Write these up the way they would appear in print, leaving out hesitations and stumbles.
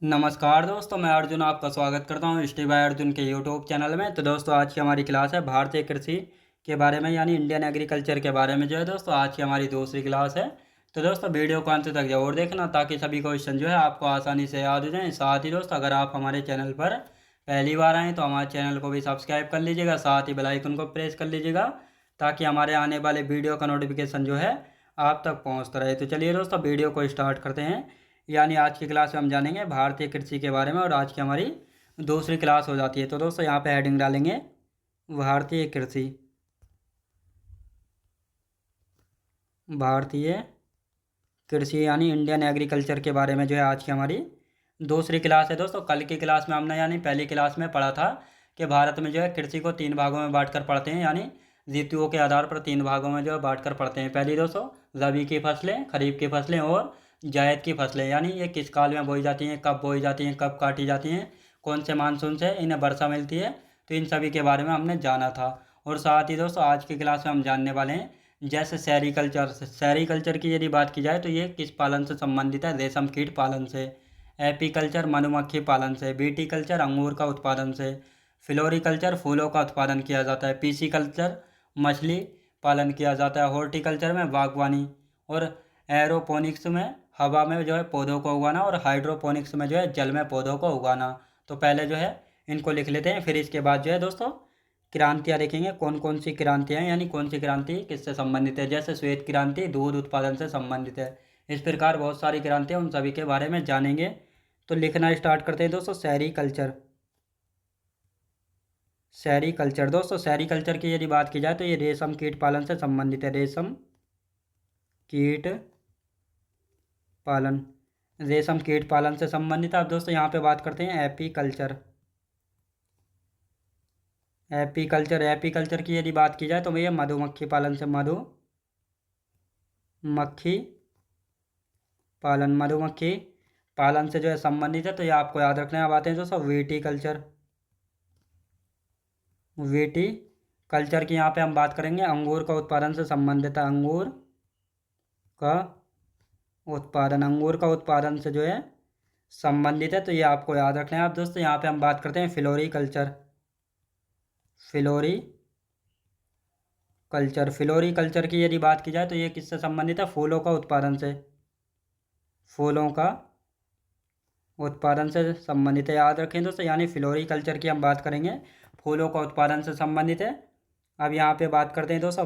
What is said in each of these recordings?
नमस्कार दोस्तों, मैं अर्जुन आपका स्वागत करता हूँ स्टे बाय अर्जुन के यूट्यूब चैनल में। तो दोस्तों, आज की हमारी क्लास है भारतीय कृषि के बारे में, यानी इंडियन एग्रीकल्चर के बारे में जो है दोस्तों आज की हमारी दूसरी क्लास है। तो दोस्तों, वीडियो को अंत तक जरूर देखना ताकि सभी क्वेश्चन जो है आपको आसानी से याद हो जाएं। साथ ही दोस्तों, अगर आप हमारे चैनल पर पहली बार आएँ तो हमारे चैनल को भी सब्सक्राइब कर लीजिएगा, साथ ही बेल आइकन को प्रेस कर लीजिएगा ताकि हमारे आने वाले वीडियो का नोटिफिकेशन जो है आप तक पहुँचता रहे। तो चलिए दोस्तों, वीडियो को स्टार्ट करते हैं। यानी आज की क्लास में हम जानेंगे भारतीय कृषि के बारे में और आज की हमारी दूसरी क्लास हो जाती है। तो दोस्तों, यहाँ पे हेडिंग डालेंगे भारतीय कृषि। भारतीय कृषि यानी इंडियन एग्रीकल्चर के बारे में जो है आज की हमारी दूसरी क्लास है। दोस्तों, कल की क्लास में हमने यानी पहली क्लास में पढ़ा था कि भारत में जो है कृषि को तीन भागों में बांटकर पढ़ते हैं, यानी ऋतुओं के आधार पर तीन भागों में जो है बांटकर पढ़ते हैं। पहली दोस्तों, रबी की फसलें, खरीफ की फसलें और जायद की फसलें, यानी ये किस काल में बोई जाती हैं, कब बोई जाती हैं, कब काटी जाती हैं, कौन से मानसून से इन्हें वर्षा मिलती है। तो इन सभी के बारे में हमने जाना था। और साथ ही दोस्तों, आज की क्लास में हम जानने वाले हैं जैसे सेरीकल्चर की यदि बात की जाए तो ये किस पालन से संबंधित है? रेशम कीट पालन से। एपीकल्चर मधुमक्खी पालन से। बीटीकल्चर अंगूर का उत्पादन से। फ्लोरिकल्चर फूलों का उत्पादन किया जाता है। पीसीकल्चर मछली पालन किया जाता है। हॉर्टिकल्चर में बागवानी। और एरोपोनिक्स में हवा में जो है पौधों को उगाना, और हाइड्रोपोनिक्स में जो है जल में पौधों को उगाना। तो पहले जो है इनको लिख लेते हैं, फिर इसके बाद जो है दोस्तों क्रांतियाँ देखेंगे कौन कौन सी क्रांतियाँ हैं, यानी कौन सी क्रांति किससे संबंधित है। जैसे श्वेत क्रांति दूध उत्पादन से संबंधित है। इस प्रकार बहुत सारी क्रांतियाँ, उन सभी के बारे में जानेंगे। तो लिखना स्टार्ट करते हैं दोस्तों। सेरीकल्चर। सेरीकल्चर दोस्तों, सेरीकल्चर की यदि बात की जाए तो ये रेशम कीट पालन से संबंधित है। रेशम कीट पालन, रेशम कीट पालन से संबंधित है। अब दोस्तों यहाँ पे बात करते हैं एपीकल्चर। एपीकल्चर की यदि बात की जाए तो भैया मधुमक्खी पालन से। मधुमक्खी पालन, मधुमक्खी पालन से जो है संबंधित है, तो ये आपको याद रखना है। अब आते हैं दोस्तों वीटीकल्चर। वीटीकल्चर की यहाँ पे हम बात करेंगे अंगूर का उत्पादन से संबंधित है। का अंगूर का उत्पादन से जो है संबंधित है, तो ये आपको याद रखना है। अब दोस्तों यहाँ पे हम बात करते हैं फ्लोरिकल्चर की यदि बात की जाए तो ये किससे संबंधित है? फूलों का उत्पादन से। फूलों का उत्पादन से संबंधित है, याद रखें दोस्तों। यानी फ्लोरिकल्चर की हम बात करेंगे, फूलों का उत्पादन से संबंधित है। अब यहाँ पे बात करते हैं दोस्तों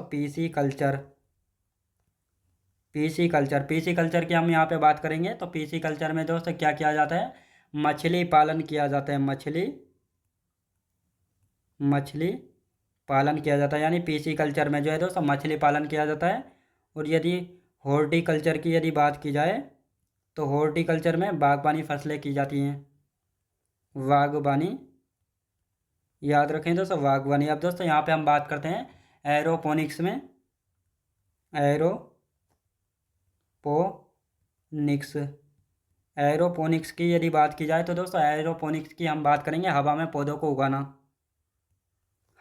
पीसी कल्चर की हम यहाँ पे बात करेंगे। तो पीसी कल्चर में दोस्तों क्या किया जाता है? मछली पालन किया जाता है। मछली पालन किया जाता है, यानी पीसी कल्चर में जो है दोस्तों मछली पालन किया जाता है। और यदि हॉर्टिकल्चर की यदि बात की जाए तो हॉर्टिकल्चर में बागवानी फसलें की जाती हैं। बागवानी, याद रखें दोस्तों बागवानी। अब दोस्तों यहाँ पे हम बात करते हैं एरोपोनिक्स में। एरोपोनिक्स की यदि बात की जाए तो दोस्तों एरोपोनिक्स की हम बात करेंगे हवा में पौधों को उगाना।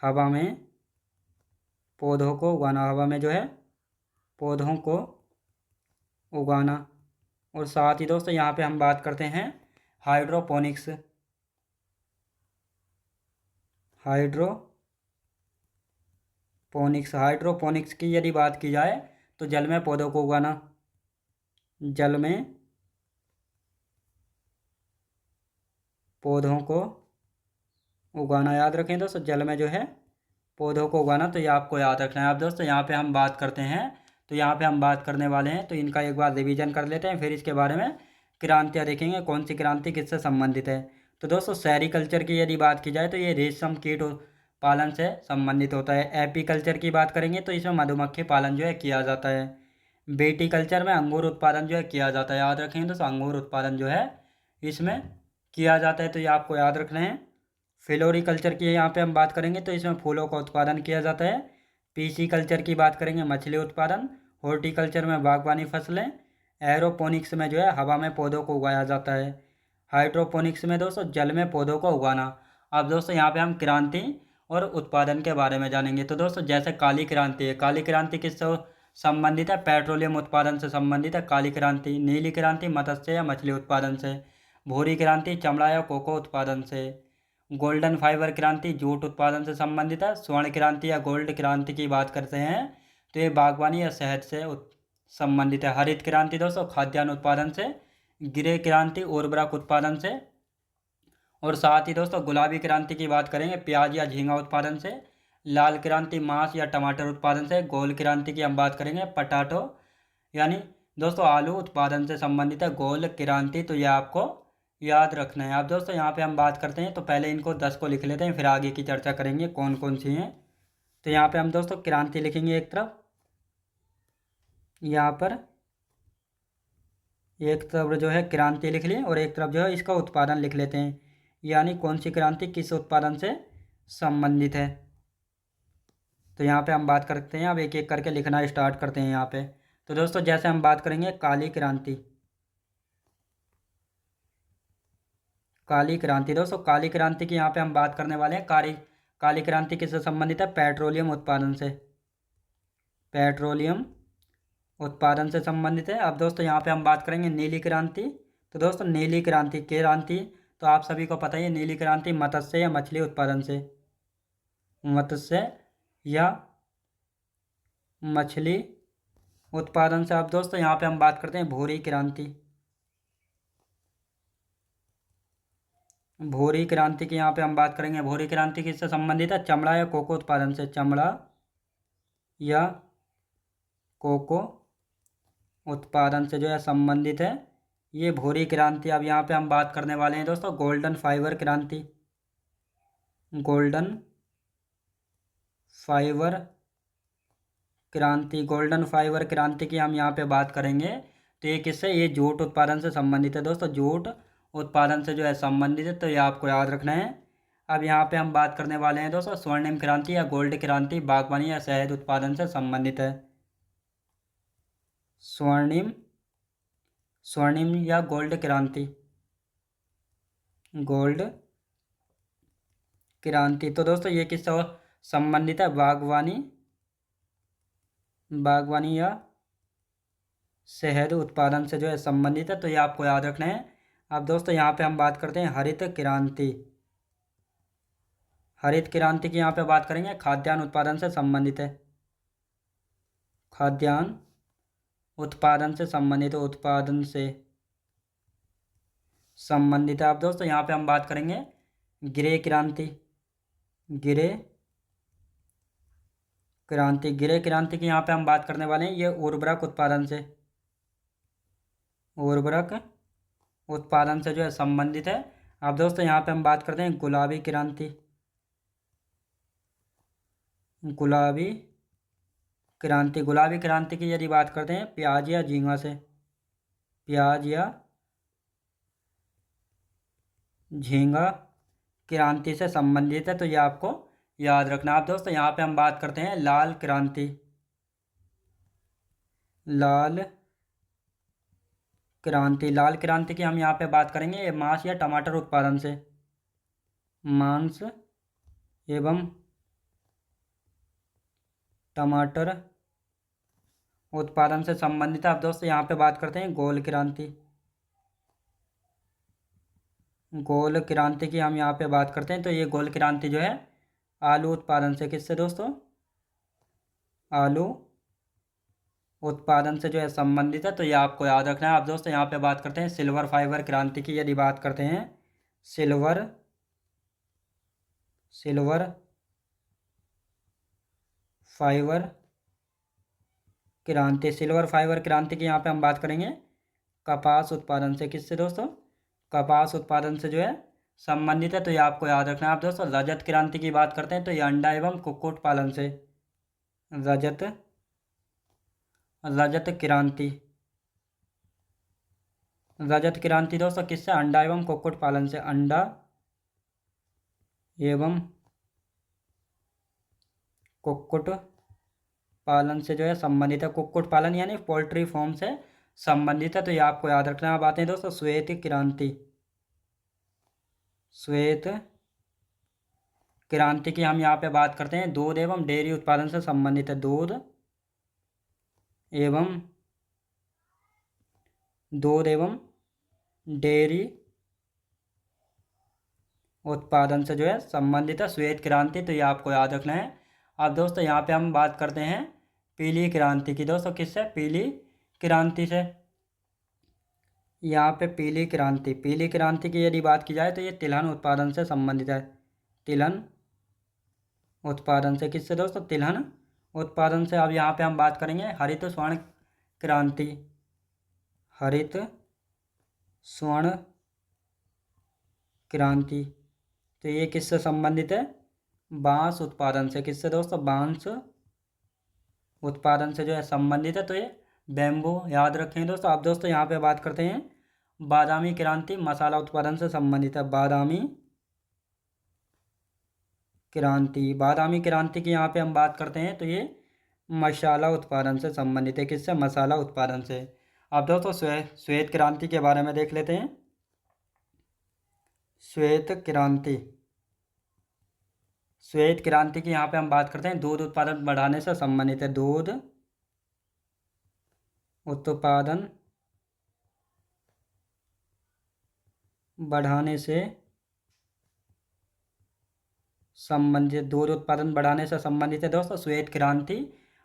हवा में जो है पौधों को उगाना। और साथ ही दोस्तों यहाँ पे हम बात करते हैं हाइड्रोपोनिक्स। हाइड्रोपोनिक्स की यदि बात की जाए तो जल में पौधों को उगाना। जल में पौधों को उगाना, याद रखें दोस्तों जल में जो है पौधों को उगाना, तो ये आपको याद रखना है। अब दोस्तों यहाँ पे हम बात करते हैं, तो यहाँ पे हम बात करने वाले हैं, तो इनका एक बार रिवीजन कर लेते हैं, फिर इसके बारे में क्रांतियाँ देखेंगे कौन सी क्रांति किससे संबंधित है। तो दोस्तों सेरीकल्चर की यदि बात की जाए तो ये रेशम कीट पालन से संबंधित होता है। एपीकल्चर की बात करेंगे तो इसमें मधुमक्खी पालन जो है किया जाता है। बीटीकल्चर में अंगूर उत्पादन जो है किया जाता है, याद रखें दोस्तों अंगूर उत्पादन जो है इसमें किया जाता है, तो ये आपको याद रखना है। फ्लोरिकल्चर की यहाँ पे हम बात करेंगे तो इसमें फूलों का उत्पादन किया जाता है। पीसी कल्चर की बात करेंगे मछली उत्पादन। हॉर्टिकल्चर में बागवानी फसलें। एरोपोनिक्स में जो है हवा में पौधों को उगाया जाता है। हाइड्रोपोनिक्स में दोस्तों जल में पौधों को उगाना। अब दोस्तों यहाँ पे हम क्रांति और उत्पादन के बारे में जानेंगे। तो दोस्तों जैसे काली क्रांति है, काली क्रांति किससे संबंधित है? पेट्रोलियम उत्पादन से संबंधित है काली क्रांति। नीली क्रांति मत्स्य या मछली उत्पादन से। भूरी क्रांति चमड़ा या कोको उत्पादन से। गोल्डन फाइबर क्रांति जूट उत्पादन से संबंधित है। स्वर्ण क्रांति या गोल्ड क्रांति की बात करते हैं तो ये बागवानी या शहद से संबंधित है। हरित क्रांति दोस्तों खाद्यान्न उत्पादन से। ग्रे क्रांति उर्वरक उत्पादन से। और साथ ही दोस्तों गुलाबी क्रांति की बात करेंगे प्याज या झींगा उत्पादन से। लाल क्रांति मांस या टमाटर उत्पादन से। गोल क्रांति की हम बात करेंगे पटाटो यानी दोस्तों आलू उत्पादन से संबंधित है गोल क्रांति। तो यह आपको याद रखना है। अब दोस्तों यहाँ पे हम बात करते हैं तो पहले इनको 10 को लिख लेते हैं, फिर आगे की चर्चा करेंगे कौन कौन सी हैं। तो यहाँ पे हम दोस्तों क्रांति लिखेंगे एक तरफ, यहाँ पर एक तरफ जो है क्रांति लिख ली और एक तरफ जो है इसका उत्पादन लिख लेते हैं, यानी कौन सी क्रांति किस उत्पादन से संबंधित है। तो यहाँ पे हम बात करते हैं, अब एक एक करके लिखना स्टार्ट करते हैं यहाँ पे। तो दोस्तों जैसे हम बात करेंगे काली क्रांति। काली क्रांति दोस्तों काली क्रांति की यहाँ पे हम बात करने वाले हैं। काली क्रांति किससे संबंधित है? पेट्रोलियम उत्पादन से। पेट्रोलियम उत्पादन से संबंधित है। अब दोस्तों यहाँ पे हम बात करेंगे नीली क्रांति। तो दोस्तों नीली क्रांति तो आप सभी को पता ही है, नीली क्रांति मत्स्य या मछली उत्पादन से। मत्स्य या मछली उत्पादन से। अब दोस्तों यहाँ पे हम बात करते हैं भूरी क्रांति। भूरी क्रांति की यहाँ पे हम बात करेंगे। भूरी क्रांति किससे संबंधित है? चमड़ा या कोको उत्पादन से। चमड़ा या कोको उत्पादन से जो है संबंधित है ये भूरी क्रांति। अब यहाँ पे हम बात करने वाले हैं दोस्तों गोल्डन फाइबर क्रांति। गोल्डन फाइबर क्रांति। गोल्डन फाइबर क्रांति की हम यहाँ पे बात करेंगे तो ये किससे? ये जूट उत्पादन से संबंधित है दोस्तों। जूट उत्पादन से जो है संबंधित है, तो ये आपको याद रखना है। अब यहाँ पे हम बात करने वाले हैं दोस्तों स्वर्णिम क्रांति या गोल्ड क्रांति बागवानी या शहद उत्पादन से संबंधित है। स्वर्णिम या गोल्ड क्रांति। गोल्ड क्रांति तो दोस्तों ये किससे संबंधित है? बागवानी या शहद उत्पादन से जो है संबंधित है, तो ये आपको याद रखना है। अब दोस्तों यहाँ पे हम बात करते हैं हरित क्रांति। हरित क्रांति की यहाँ पे बात करेंगे खाद्यान्न उत्पादन से संबंधित है। खाद्यान्न उत्पादन से संबंधित है। उत्पादन से संबंधित है। अब दोस्तों यहाँ पे हम बात करेंगे ग्रे क्रांति। ग्रे क्रांति की यहाँ पे हम बात करने वाले हैं ये उर्वरक उत्पादन से। उर्वरक उत्पादन से जो है संबंधित है। अब दोस्तों यहाँ पे हम बात करते हैं गुलाबी क्रांति। गुलाबी क्रांति की यदि बात करते हैं प्याज या झींगा से। प्याज या झींगा क्रांति से संबंधित है, तो ये आपको याद रखना। आप दोस्तों यहाँ पे हम बात करते हैं लाल क्रांति। लाल क्रांति की हम यहाँ पे बात करेंगे मांस या टमाटर उत्पादन से। मांस एवं टमाटर उत्पादन से संबंधित है। अब दोस्तों यहाँ पे बात करते हैं गोल क्रांति। गोल क्रांति की हम यहाँ पे बात करते हैं तो ये गोल क्रांति जो है आलू उत्पादन से। किससे दोस्तों? आलू उत्पादन से जो है संबंधित है, तो ये आपको याद रखना है। आप दोस्तों यहाँ पे बात करते हैं सिल्वर फाइबर क्रांति की। यदि बात करते हैं सिल्वर फाइबर क्रांति। सिल्वर फाइबर क्रांति की यहाँ पे हम बात करेंगे कपास उत्पादन से। किससे दोस्तों? कपास उत्पादन से जो है संबंधित है, तो ये आपको याद रखना है। आप दोस्तों रजत क्रांति की बात करते हैं तो ये अंडा एवं कुक्कुट पालन से। रजत क्रांति दोस्तों किससे? अंडा एवं कुक्कुट पालन से। अंडा एवं कुक्कुट पालन से जो है संबंधित है। कुक्कुट पालन यानी पोल्ट्री फार्म से संबंधित है, तो ये आपको याद रखना है। अब आते हैं दोस्तों श्वेत क्रांति की हम यहाँ पे बात करते हैं दूध एवं डेयरी उत्पादन से संबंधित है। दूध एवं डेयरी उत्पादन से जो है संबंधित है श्वेत क्रांति, तो ये आपको याद रखना है। अब दोस्तों यहाँ पे हम बात करते हैं पीली क्रांति की। दोस्तों किससे? पीली क्रांति से। यहाँ पे पीली क्रांति की यदि बात की जाए तो ये तिलहन उत्पादन से संबंधित है। तिलहन उत्पादन से, किससे दोस्तों? तिलहन उत्पादन से। अब यहाँ पे हम बात करेंगे हरित स्वर्ण क्रांति। हरित स्वर्ण क्रांति, तो ये किससे संबंधित है? बांस उत्पादन से। किससे दोस्तों? बांस उत्पादन से जो है संबंधित है, तो ये बैम्बू याद रखें दोस्तों। अब दोस्तों यहाँ पे बात करते हैं बादामी क्रांति, मसाला उत्पादन से संबंधित है। बादामी क्रांति की यहाँ पे हम बात करते हैं तो ये मसाला उत्पादन से संबंधित है। किससे? मसाला उत्पादन से। अब दोस्तों श्वेत क्रांति के बारे में देख लेते हैं। श्वेत क्रांति की यहाँ पे हम बात करते हैं दूध उत्पादन बढ़ाने से संबंधित है। दूध उत्पादन बढ़ाने से संबंधित है दोस्तों श्वेत क्रांति।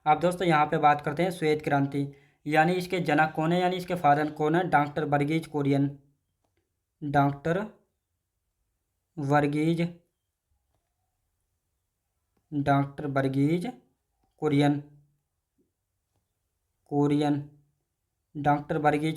अब दोस्तों यहाँ पे बात करते हैं श्वेत क्रांति, यानी इसके जनक कौन है, यानी इसके फादर कौन है? डॉक्टर वर्गीज कुरियन। डॉक्टर वर्गीज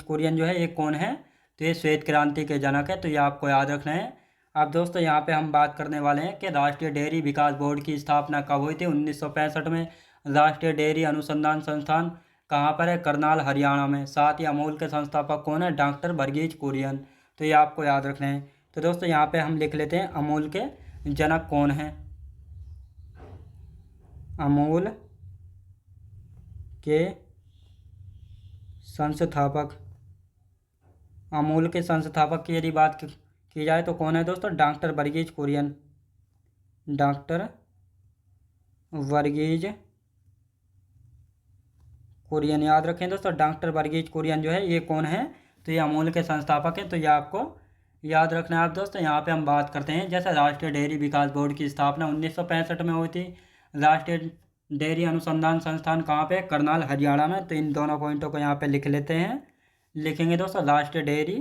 कुरियन जो है ये कौन है? तो ये श्वेत क्रांति के जनक है, तो ये आपको याद रखना है। अब दोस्तों यहाँ पे हम बात करने वाले हैं कि राष्ट्रीय डेयरी विकास बोर्ड की स्थापना कब हुई थी? 1965 में। राष्ट्रीय डेयरी अनुसंधान संस्थान कहाँ पर है? करनाल, हरियाणा में। साथ ही अमूल के संस्थापक कौन है? डॉक्टर वर्गीज कुरियन, तो ये आपको याद रखना है। तो दोस्तों यहाँ पे हम लिख लेते हैं अमूल के जनक कौन है। अमूल के संस्थापक की यदि बात की जाए तो कौन है दोस्तों? डॉक्टर वर्गीज कुरियन। डॉक्टर वर्गीज कुरियन याद रखें दोस्तों। डॉक्टर वर्गीज कुरियन जो है ये कौन है? तो ये अमूल के संस्थापक हैं, तो ये आपको याद रखना है। आप दोस्तों यहाँ पे हम बात करते हैं जैसे राष्ट्रीय डेयरी विकास बोर्ड की स्थापना 1965 में हुई थी। राष्ट्रीय डेयरी अनुसंधान संस्थान कहाँ पे? करनाल, हरियाणा में। तो इन दोनों पॉइंटों को यहाँ पे लिख लेते हैं। लिखेंगे दोस्तों राष्ट्रीय डेयरी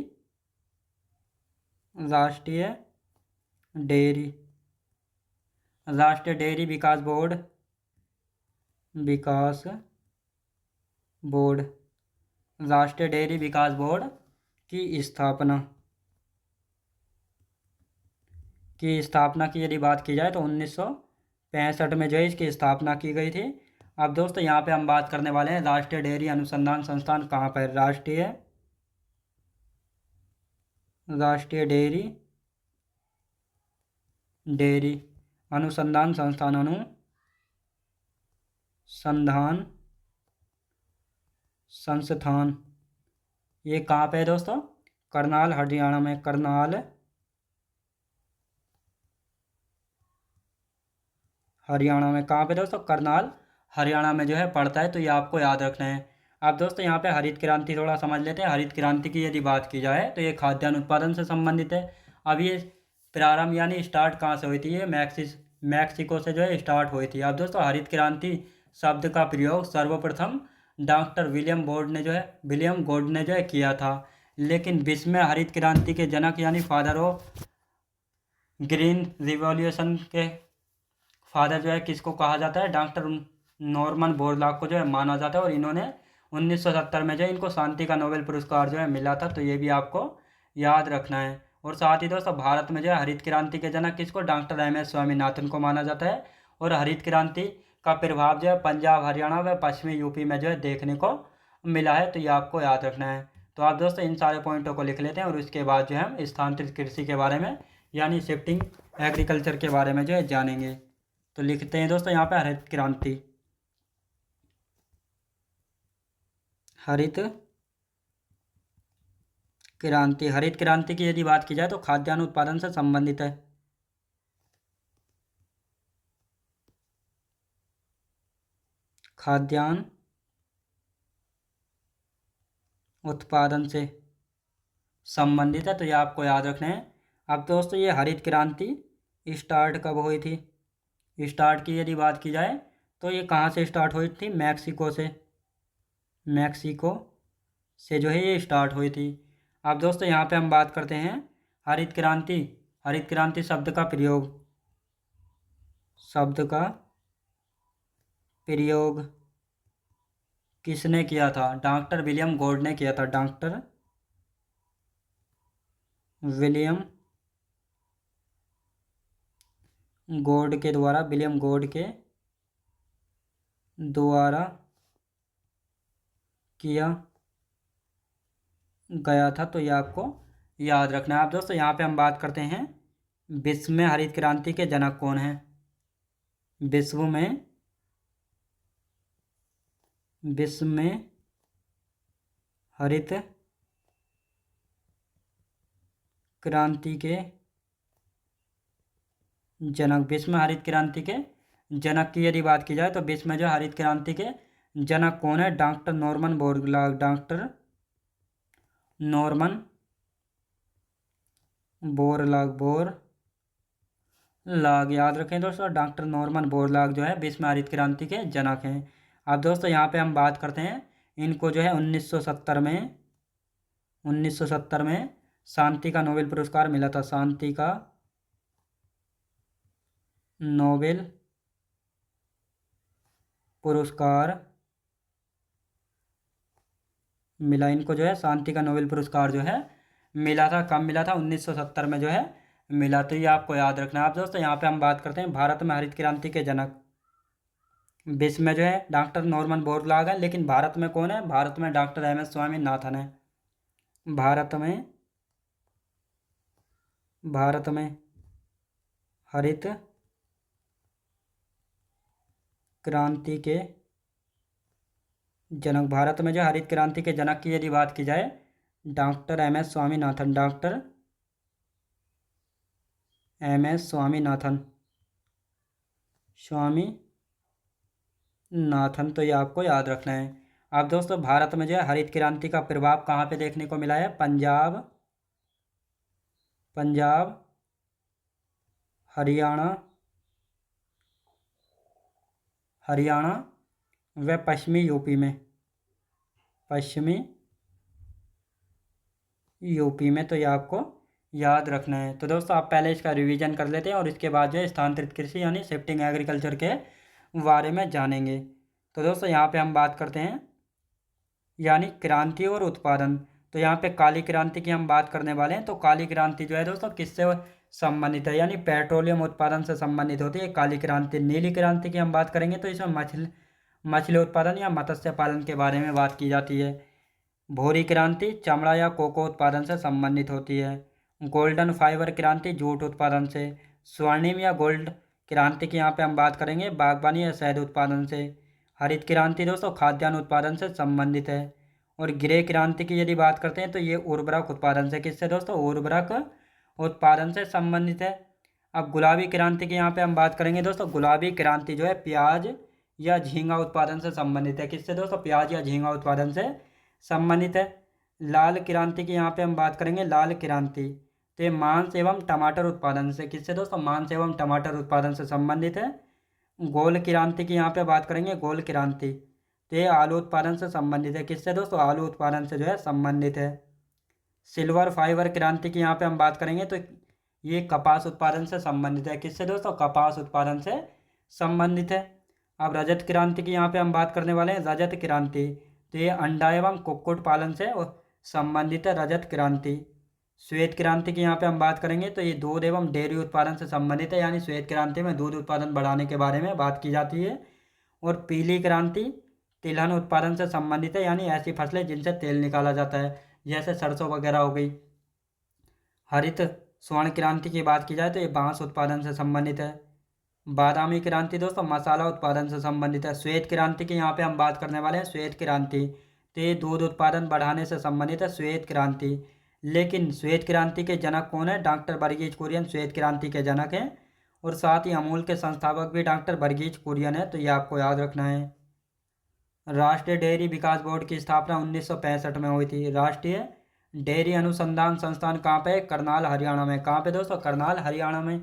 विकास बोर्ड राष्ट्रीय डेयरी विकास बोर्ड की स्थापना की यदि बात की जाए तो 1965 में जो है इसकी स्थापना की गई थी। अब दोस्तों यहाँ पे हम बात करने वाले हैं राष्ट्रीय डेयरी अनुसंधान संस्थान कहाँ पर? राष्ट्रीय डेयरी अनुसंधान संस्थान ये कहाँ पे है दोस्तों? करनाल, हरियाणा में। करनाल, हरियाणा में। कहाँ पे दोस्तों? करनाल, हरियाणा में जो है पड़ता है, तो ये आपको याद रखना है। अब दोस्तों यहाँ पे हरित क्रांति थोड़ा समझ लेते हैं। हरित क्रांति की यदि बात की जाए तो ये खाद्यान्न उत्पादन से संबंधित है। अब ये प्रारंभ यानी स्टार्ट कहाँ से हुई थी? ये मैक्सिको से जो है स्टार्ट हुई थी। अब दोस्तों हरित क्रांति शब्द का प्रयोग सर्वप्रथम डॉक्टर विलियम गोड ने जो है किया था। लेकिन विश्व में हरित क्रांति के जनक यानी फादर ऑफ ग्रीन रिवॉल्यूशन के फादर जो है किसको कहा जाता है? डॉक्टर नॉर्मन बोरलॉग को जो है माना जाता है। और इन्होंने 1970 में जो है इनको शांति का नोबेल पुरस्कार जो है मिला था, तो ये भी आपको याद रखना है। और साथ ही दोस्तों भारत में जो है हरित क्रांति के जनक किसको? Doctor MS. स्वामीनाथन को माना जाता है। और हरित क्रांति का प्रभाव जो है पंजाब, हरियाणा व पश्चिमी यूपी में जो है देखने को मिला है, तो ये आपको याद रखना है। तो आप दोस्तों इन सारे पॉइंटों को लिख लेते हैं और उसके बाद जो है हम स्थानांतरित कृषि के बारे में यानी शिफ्टिंग एग्रीकल्चर के बारे में जो है जानेंगे। तो लिखते हैं दोस्तों यहाँ पे हरित क्रांति की यदि बात की जाए तो खाद्यान्न उत्पादन से संबंधित है। खाद्यान्न उत्पादन से संबंधित है, तो ये आपको याद रखना है। अब दोस्तों ये हरित क्रांति स्टार्ट कब हुई थी? स्टार्ट की यदि बात की जाए तो ये कहाँ से स्टार्ट हुई थी? मैक्सिको से। मैक्सिको से जो है ये स्टार्ट हुई थी। अब दोस्तों यहाँ पे हम बात करते हैं हरित क्रांति। हरित क्रांति शब्द का प्रयोग किसने किया था? डॉक्टर विलियम गॉड ने किया था। डॉक्टर विलियम गॉड के द्वारा विलियम गॉड के द्वारा किया गया था। तो ये आपको याद रखना है। अब दोस्तों यहाँ पे हम बात करते हैं विश्व में हरित क्रांति के जनक कौन हैं? विश्व में हरित क्रांति के जनक, विश्व में हरित क्रांति के जनक की यदि बात की जाए तो विश्व में जो हरित क्रांति के जनक कौन है? Doctor Norman Borlaug. Doctor Norman Borlaug याद रखें दोस्तों, डॉक्टर नॉर्मन बोरलॉग जो है विश्व में हरित क्रांति के जनक हैं। अब दोस्तों यहाँ पे हम बात करते हैं इनको जो है 1970 में शांति का नोबेल पुरस्कार मिला था। शांति का नोबेल पुरस्कार मिला इनको, जो है शांति का नोबेल पुरस्कार जो है मिला था। कब मिला था? 1970 में जो है मिला। तो ये आपको याद रखना है। आप दोस्तों यहाँ पे हम बात करते हैं भारत में हरित क्रांति के जनक। विश्व में जो है डॉक्टर नॉर्मन बोरलॉग है, लेकिन भारत में कौन है? भारत में डॉक्टर एम एस स्वामीनाथन है। भारत में हरित क्रांति के जनक, भारत में जो हरित क्रांति के जनक की यदि बात की जाए doctor M S Swaminathan. Doctor M S Swaminathan. तो ये आपको याद रखना है। अब दोस्तों भारत में जो है हरित क्रांति का प्रभाव कहाँ पे देखने को मिला है? पंजाब, हरियाणा व पश्चिमी यूपी में। तो ये आपको याद रखना है। तो दोस्तों आप पहले इसका रिवीजन कर लेते हैं और इसके बाद जो है स्थानांतरित कृषि यानी शिफ्टिंग एग्रीकल्चर के बारे में जानेंगे। तो दोस्तों यहाँ पे हम बात करते हैं यानी क्रांति और उत्पादन। तो यहाँ पे काली क्रांति की हम बात करने वाले हैं। तो काली क्रांति जो है दोस्तों किससे संबंधित है? यानी पेट्रोलियम उत्पादन से संबंधित होती है काली क्रांति। नीली क्रांति की हम बात करेंगे तो इसमें मछली उत्पादन या मत्स्य पालन के बारे में बात की जाती है। भूरी क्रांति चमड़ा या कोको उत्पादन से संबंधित होती है। गोल्डन फाइबर क्रांति जूट उत्पादन से। स्वर्णिम या गोल्ड क्रांति की यहाँ पे हम बात करेंगे बागवानी या शहद उत्पादन से। हरित क्रांति दोस्तों खाद्यान्न उत्पादन से संबंधित है। और ग्रे क्रांति की यदि बात करते हैं तो ये उर्वरक उत्पादन से, किससे दोस्तों? उर्वरक उत्पादन से संबंधित है। अब गुलाबी क्रांति की यहाँ पे हम बात करेंगे दोस्तों। गुलाबी क्रांति जो है प्याज या झींगा उत्पादन से संबंधित है। किससे दोस्तों? प्याज या झींगा उत्पादन से संबंधित है। लाल क्रांति की यहाँ पे हम बात करेंगे। लाल क्रांति तो ये मांस एवं टमाटर उत्पादन से, किससे दोस्तों? मांस एवं टमाटर उत्पादन से संबंधित है। गोल क्रांति की यहाँ पे बात करेंगे। गोल क्रांति तो ये आलू उत्पादन से संबंधित है। किससे दोस्तों? आलू उत्पादन से जो है संबंधित है। सिल्वर फाइबर क्रांति की यहाँ पे हम बात करेंगे तो ये कपास उत्पादन से संबंधित है। किससे दोस्तों? कपास उत्पादन से संबंधित है। अब रजत क्रांति की यहाँ पे हम बात करने वाले हैं। रजत क्रांति तो ये अंडा एवं कुक्कुट पालन से संबंधित है। रजत क्रांति। श्वेत क्रांति की यहाँ पे हम बात करेंगे तो ये दूध एवं डेयरी उत्पादन से संबंधित है। यानी श्वेत क्रांति में दूध उत्पादन बढ़ाने के बारे में बात की जाती है। और पीली क्रांति तिलहन उत्पादन से संबंधित है। यानी ऐसी फसलें जिनसे तेल निकाला जाता है, जैसे सरसों वगैरह हो गई। हरित स्वर्ण क्रांति की बात की जाए तो ये बांस उत्पादन से संबंधित है। बादामी क्रांति दोस्तों मसाला उत्पादन से संबंधित है। श्वेत क्रांति की यहाँ पे हम बात करने वाले हैं। श्वेत क्रांति तो ये दूध उत्पादन बढ़ाने से संबंधित है। श्वेत क्रांति, लेकिन श्वेत क्रांति के जनक कौन है? डॉक्टर वर्गीज कुरियन श्वेत क्रांति के जनक हैं। और साथ ही अमूल के संस्थापक भी डॉक्टर वर्गीज कुरियन है। तो ये आपको याद रखना है। राष्ट्रीय डेयरी विकास बोर्ड की स्थापना 1965 में हुई थी। राष्ट्रीय डेयरी अनुसंधान संस्थान कहाँ पे है? करनाल हरियाणा में। कहाँ पे दोस्तों? करनाल हरियाणा में।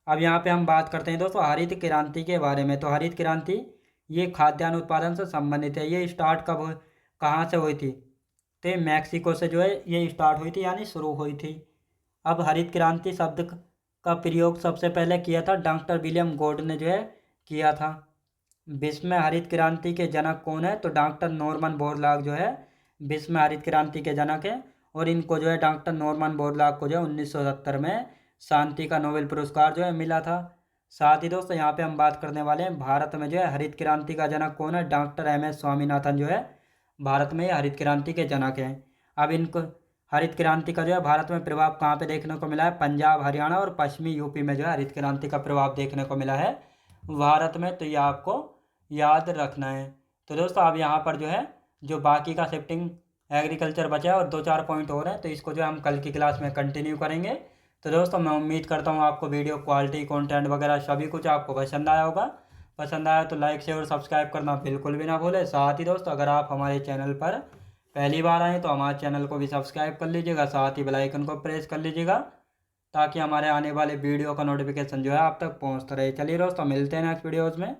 अब यहाँ पे हम बात करते हैं दोस्तों हरित क्रांति के बारे में। तो हरित क्रांति ये खाद्यान्न उत्पादन से संबंधित है। ये स्टार्ट कब हुई, कहाँ से हुई थी? तो ये मैक्सिको से जो है ये स्टार्ट हुई थी, यानी शुरू हुई थी। अब हरित क्रांति शब्द का प्रयोग सबसे पहले किया था डॉक्टर विलियम गॉड ने जो है किया था। विश्व में हरित क्रांति के जनक कौन है? तो डॉक्टर नॉर्मन बोरलॉग जो है विश्व में हरित क्रांति के जनक है। और इनको जो है डॉक्टर नॉर्मन बोरलॉग को जो है 1970 में शांति का नोबेल पुरस्कार जो है मिला था। साथ ही दोस्तों यहाँ पे हम बात करने वाले हैं भारत में जो है हरित क्रांति का जनक कौन है? डॉक्टर MS स्वामीनाथन जो है भारत में हरित क्रांति के जनक हैं। अब इनको हरित क्रांति का जो है भारत में प्रभाव कहाँ पे देखने को मिला है? पंजाब, हरियाणा और पश्चिमी यूपी में जो है हरित क्रांति का प्रभाव देखने को मिला है भारत में। तो ये आपको याद रखना है। तो दोस्तों अब यहाँ पर जो है जो बाकी का शिफ्टिंग एग्रीकल्चर बचा है और 2-4 पॉइंट और हैं, तो इसको जो है हम कल की क्लास में कंटिन्यू करेंगे। तो दोस्तों मैं उम्मीद करता हूँ आपको वीडियो क्वालिटी, कंटेंट वगैरह सभी कुछ आपको पसंद आया होगा। पसंद आया तो लाइक शेयर और सब्सक्राइब करना बिल्कुल भी ना भूलें। साथ ही दोस्तों अगर आप हमारे चैनल पर पहली बार आएँ तो हमारे चैनल को भी सब्सक्राइब कर लीजिएगा, साथ ही बेल आइकन को प्रेस कर लीजिएगा ताकि हमारे आने वाले वीडियो का नोटिफिकेशन जो है आप तक पहुँचता रहे। चलिए दोस्तों मिलते हैं नेक्स्ट वीडियोज़ में।